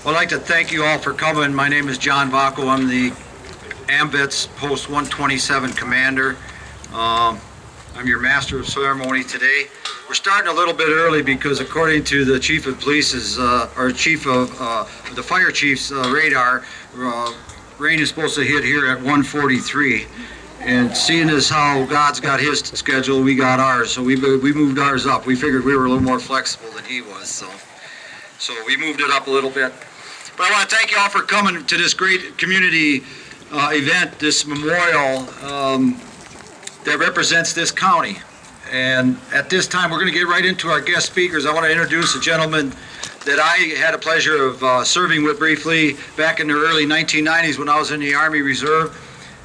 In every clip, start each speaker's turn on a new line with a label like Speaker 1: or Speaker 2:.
Speaker 1: Well, I'd like to thank you all for coming. My name is John Vacco. I'm the AMVETS Post 127 Commander. I'm your Master of Ceremony today. We're starting a little bit early because according to the Chief of Police's, or Chief of the Fire Chief's radar, rain is supposed to hit here at 1:43. And seeing as how God's got his schedule, we got ours. So we moved ours up. We figured we were a little more flexible than he was. So we moved it up a little bit. But I want to thank you all for coming to this great community event, this memorial that represents this county. And at this time, we're going to get right into our guest speakers. I want to introduce a gentleman that I had a pleasure of serving with briefly back in the early 1990s when I was in the Army Reserve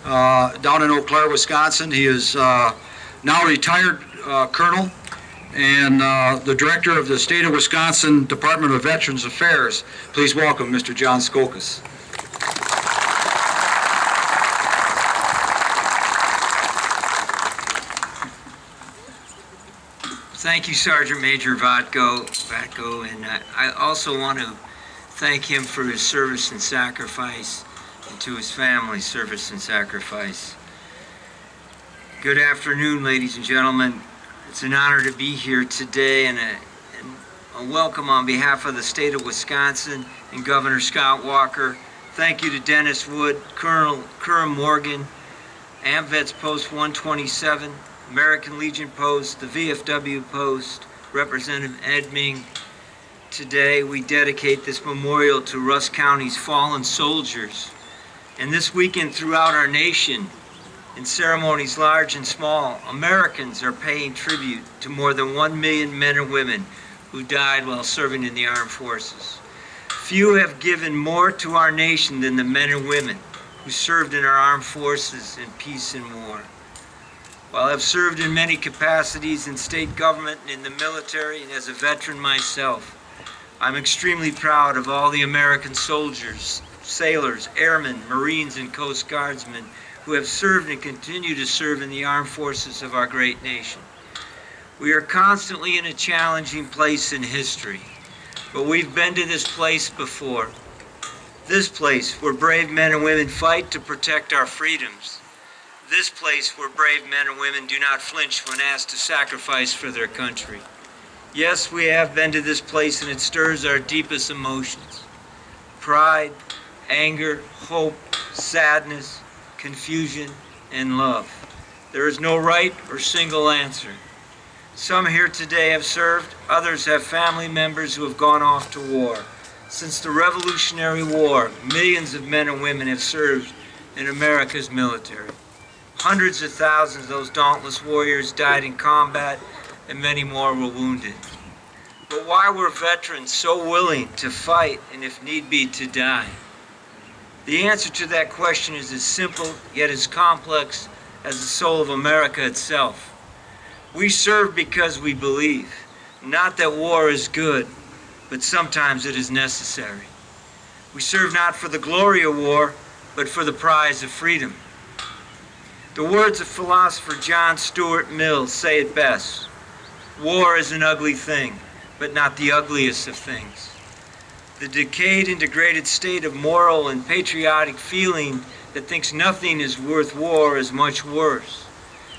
Speaker 1: down in Eau Claire, Wisconsin. He is now retired colonel and the director of the State of Wisconsin Department of Veterans Affairs. Please welcome Mr. John Scocos.
Speaker 2: Thank you, Sergeant Major Vacco, and I also want to thank him for his service and sacrifice, and to his family's service and sacrifice. Good afternoon, ladies and gentlemen. It's an honor to be here today, and a welcome on behalf of the state of Wisconsin and Governor Scott Walker. Thank you to Dennis Wood, Colonel Curran Morgan, AMVETS Post 127, American Legion Post, the VFW Post, Representative Ed Ming. Today we dedicate this memorial to Rusk County's fallen soldiers. And this weekend throughout our nation, in ceremonies large and small, Americans are paying tribute to more than 1 million men and women who died while serving in the armed forces. Few have given more to our nation than the men and women who served in our armed forces in peace and war. While I've served in many capacities in state government and in the military and as a veteran myself, I'm extremely proud of all the American soldiers, sailors, airmen, Marines, and Coast Guardsmen who have served and continue to serve in the armed forces of our great nation. We are constantly in a challenging place in history, but we've been to this place before. This place where brave men and women fight to protect our freedoms. This place where brave men and women do not flinch when asked to sacrifice for their country. Yes, we have been to this place, and it stirs our deepest emotions. Pride, anger, hope, sadness, confusion, and love. There is no right or single answer. Some here today have served, others have family members who have gone off to war. Since the Revolutionary War, millions of men and women have served in America's military. Hundreds of thousands of those dauntless warriors died in combat, and many more were wounded. But why were veterans so willing to fight and, if need be, to die? The answer to that question is as simple yet as complex as the soul of America itself. We serve because we believe, not that war is good, but sometimes it is necessary. We serve not for the glory of war, but for the prize of freedom. The words of philosopher John Stuart Mill say it best. War is an ugly thing, but not the ugliest of things. The decayed and degraded state of moral and patriotic feeling that thinks nothing is worth war is much worse.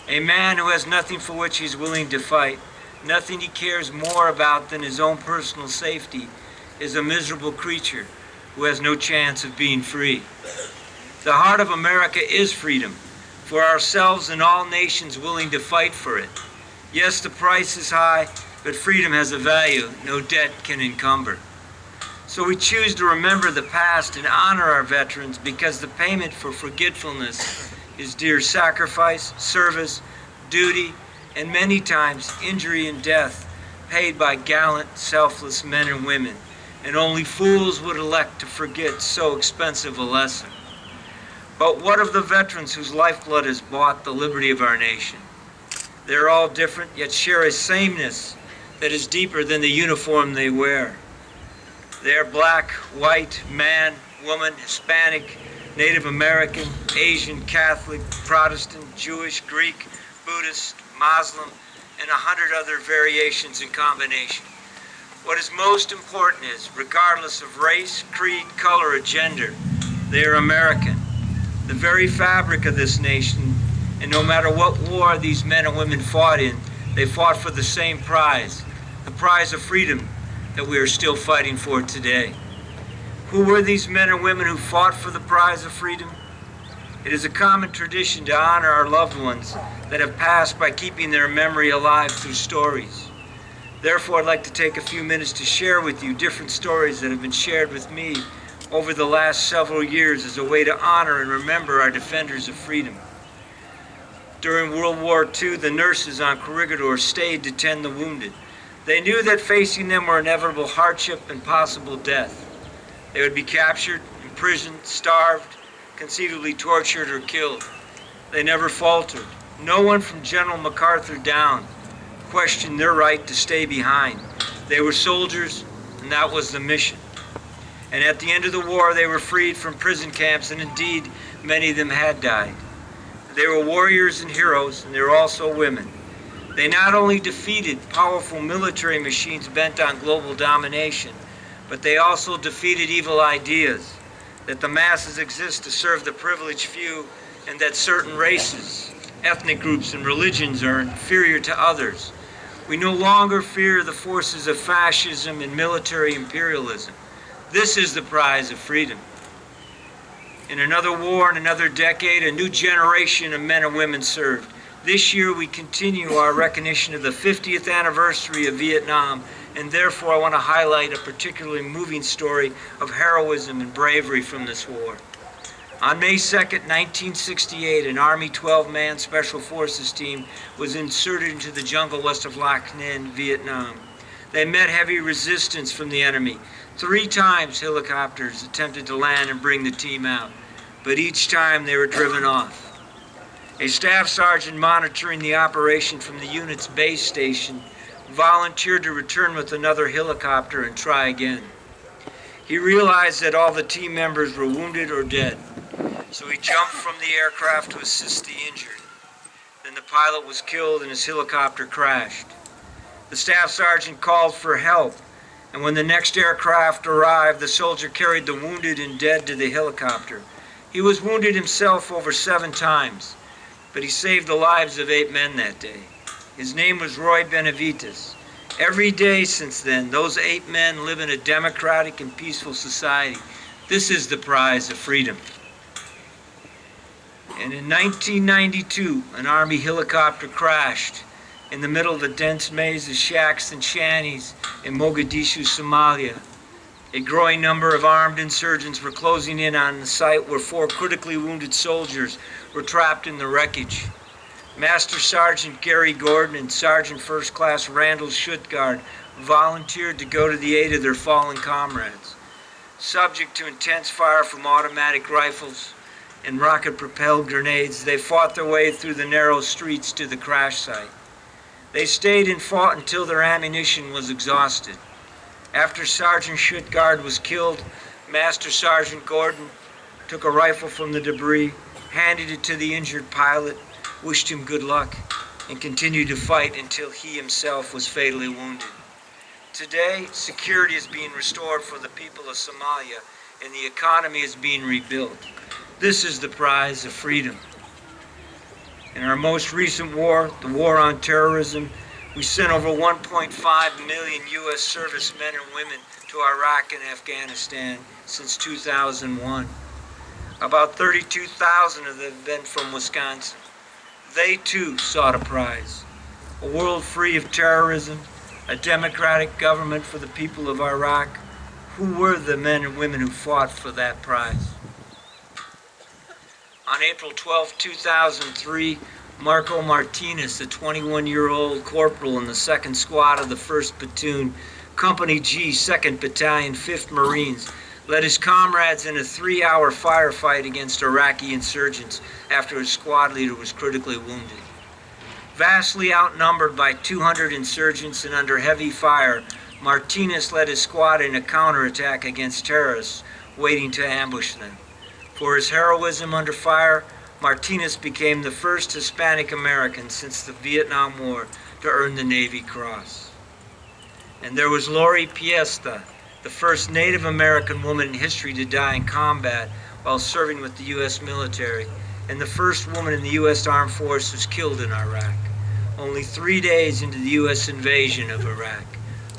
Speaker 2: A man who has nothing for which he's willing to fight, nothing he cares more about than his own personal safety, is a miserable creature who has no chance of being free. The heart of America is freedom, for ourselves and all nations willing to fight for it. Yes, the price is high, but freedom has a value no debt can encumber. So we choose to remember the past and honor our veterans because the payment for forgetfulness is dear sacrifice, service, duty, and many times injury and death paid by gallant, selfless men and women, and only fools would elect to forget so expensive a lesson. But what of the veterans whose lifeblood has bought the liberty of our nation? They're all different, yet share a sameness that is deeper than the uniform they wear. They are black, white, man, woman, Hispanic, Native American, Asian, Catholic, Protestant, Jewish, Greek, Buddhist, Muslim, and 100 other variations and combinations. What is most important is, regardless of race, creed, color, or gender, they are American, the very fabric of this nation, and no matter what war these men and women fought in, they fought for the same prize, the prize of freedom that we are still fighting for today. Who were these men and women who fought for the prize of freedom? It is a common tradition to honor our loved ones that have passed by keeping their memory alive through stories. Therefore, I'd like to take a few minutes to share with you different stories that have been shared with me over the last several years as a way to honor and remember our defenders of freedom. During World War II, the nurses on Corregidor stayed to tend the wounded. They knew that facing them were inevitable hardship and possible death. They would be captured, imprisoned, starved, conceivably tortured or killed. They never faltered. No one from General MacArthur down questioned their right to stay behind. They were soldiers, and that was the mission. And at the end of the war, they were freed from prison camps, and indeed, many of them had died. They were warriors and heroes, and they were also women. They not only defeated powerful military machines bent on global domination, but they also defeated evil ideas, that the masses exist to serve the privileged few, and that certain races, ethnic groups, and religions are inferior to others. We no longer fear the forces of fascism and military imperialism. This is the prize of freedom. In another war, in another decade, a new generation of men and women served. This year we continue our recognition of the 50th anniversary of Vietnam, and therefore I want to highlight a particularly moving story of heroism and bravery from this war. On May 2nd, 1968, an Army 12-man Special Forces team was inserted into the jungle west of Lac Ninh, Vietnam. They met heavy resistance from the enemy. 3 times helicopters attempted to land and bring the team out, but each time they were driven off. A staff sergeant monitoring the operation from the unit's base station volunteered to return with another helicopter and try again. He realized that all the team members were wounded or dead, so he jumped from the aircraft to assist the injured. Then the pilot was killed and his helicopter crashed. The staff sergeant called for help, and when the next aircraft arrived, the soldier carried the wounded and dead to the helicopter. He was wounded himself over 7 times, but he saved the lives of 8 men that day. His name was Roy Benavides. Every day since then, those 8 men live in a democratic and peaceful society. This is the prize of freedom. And in 1992, an Army helicopter crashed in the middle of a dense maze of shacks and shanties in Mogadishu, Somalia. A growing number of armed insurgents were closing in on the site where 4 critically wounded soldiers were trapped in the wreckage. Master Sergeant Gary Gordon and Sergeant First Class Randall Schuttgard volunteered to go to the aid of their fallen comrades. Subject to intense fire from automatic rifles and rocket-propelled grenades, they fought their way through the narrow streets to the crash site. They stayed and fought until their ammunition was exhausted. After Sergeant Schuttgard was killed, Master Sergeant Gordon took a rifle from the debris, handed it to the injured pilot, wished him good luck, and continued to fight until he himself was fatally wounded. Today, security is being restored for the people of Somalia, and the economy is being rebuilt. This is the prize of freedom. In our most recent war, the war on terrorism, we sent over 1.5 million U.S. servicemen and women to Iraq and Afghanistan since 2001. About 32,000 of them have been from Wisconsin. They too sought a prize. A world free of terrorism, a democratic government for the people of Iraq. Who were the men and women who fought for that prize? On April 12, 2003, Marco Martinez, a 21-year-old corporal in the 2nd Squad of the 1st Platoon, Company G, 2nd Battalion, 5th Marines, led his comrades in a 3-hour firefight against Iraqi insurgents after his squad leader was critically wounded. Vastly outnumbered by 200 insurgents and under heavy fire, Martinez led his squad in a counterattack against terrorists waiting to ambush them. For his heroism under fire, Martinez became the first Hispanic American since the Vietnam War to earn the Navy Cross. And there was Lori Piesta, the first Native American woman in history to die in combat while serving with the U.S. military, and the first woman in the U.S. Armed Forces killed in Iraq. Only 3 days into the U.S. invasion of Iraq,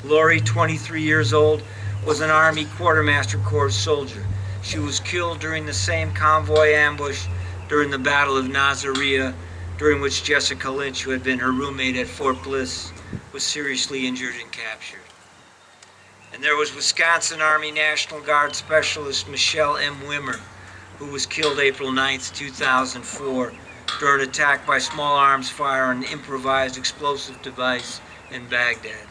Speaker 2: Lori, 23 years old, was an Army Quartermaster Corps soldier. She was killed during the same convoy ambush during the Battle of Nasiriyah, during which Jessica Lynch, who had been her roommate at Fort Bliss, was seriously injured and captured. And there was Wisconsin Army National Guard Specialist Michelle M. Wimmer, who was killed April 9, 2004, during an attack by small arms fire on an improvised explosive device in Baghdad.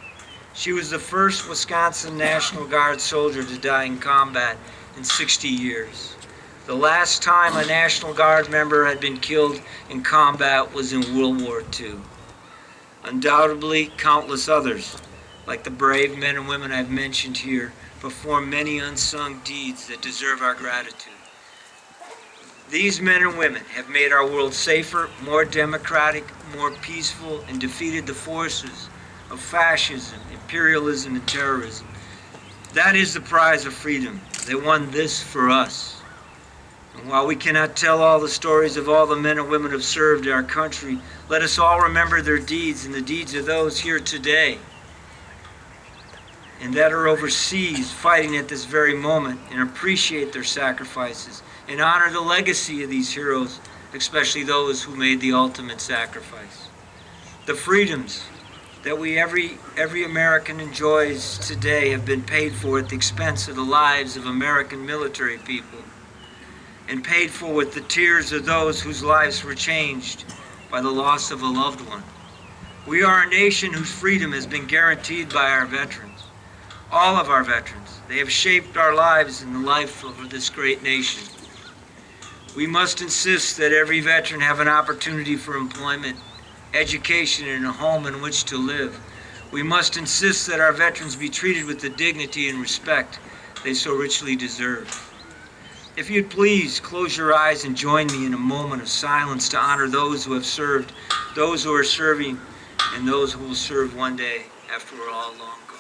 Speaker 2: She was the first Wisconsin National Guard soldier to die in combat in 60 years. The last time a National Guard member had been killed in combat was in World War II. Undoubtedly, countless others, like the brave men and women I've mentioned here, perform many unsung deeds that deserve our gratitude. These men and women have made our world safer, more democratic, more peaceful, and defeated the forces of fascism, imperialism, and terrorism. That is the prize of freedom. They won this for us. And while we cannot tell all the stories of all the men and women who have served our country, let us all remember their deeds and the deeds of those here today and that are overseas fighting at this very moment, and appreciate their sacrifices and honor the legacy of these heroes, especially those who made the ultimate sacrifice. The freedoms that every American enjoys today have been paid for at the expense of the lives of American military people, and paid for with the tears of those whose lives were changed by the loss of a loved one. We are a nation whose freedom has been guaranteed by our veterans. All of our veterans. They have shaped our lives and the life of this great nation. We must insist that every veteran have an opportunity for employment, education, and a home in which to live. We must insist that our veterans be treated with the dignity and respect they so richly deserve. If you'd please close your eyes and join me in a moment of silence to honor those who have served, those who are serving, and those who will serve one day after we're all long gone.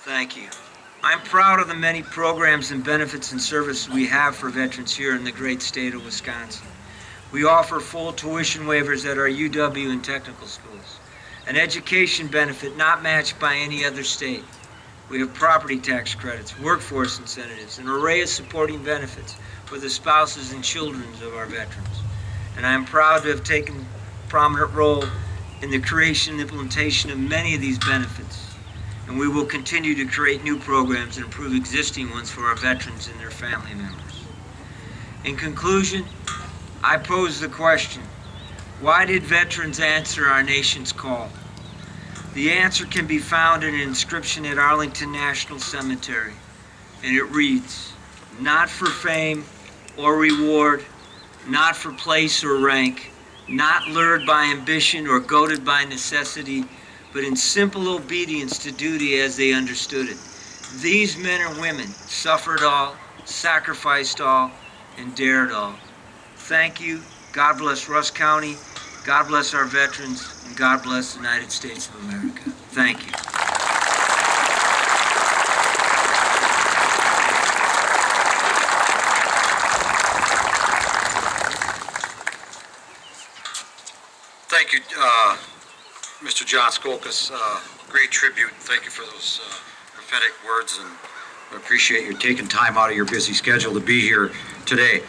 Speaker 2: Thank you. I'm proud of the many programs and benefits and services we have for veterans here in the great state of Wisconsin. We offer full tuition waivers at our UW and technical schools, an education benefit not matched by any other state. We have property tax credits, workforce incentives, an array of supporting benefits for the spouses and children of our veterans. And I am proud to have taken a prominent role in the creation and implementation of many of these benefits. And we will continue to create new programs and improve existing ones for our veterans and their family members. In conclusion, I pose the question, why did veterans answer our nation's call? The answer can be found in an inscription at Arlington National Cemetery, and it reads, "Not for fame or reward, not for place or rank, not lured by ambition or goaded by necessity, but in simple obedience to duty as they understood it. These men and women suffered all, sacrificed all, and dared all." Thank you. God bless Rusk County. God bless our veterans. And God bless the United States of America. Thank you.
Speaker 1: Thank you, Mr. John Scocos. Great tribute. Thank you for those prophetic words, and I appreciate you taking time out of your busy schedule to be here today.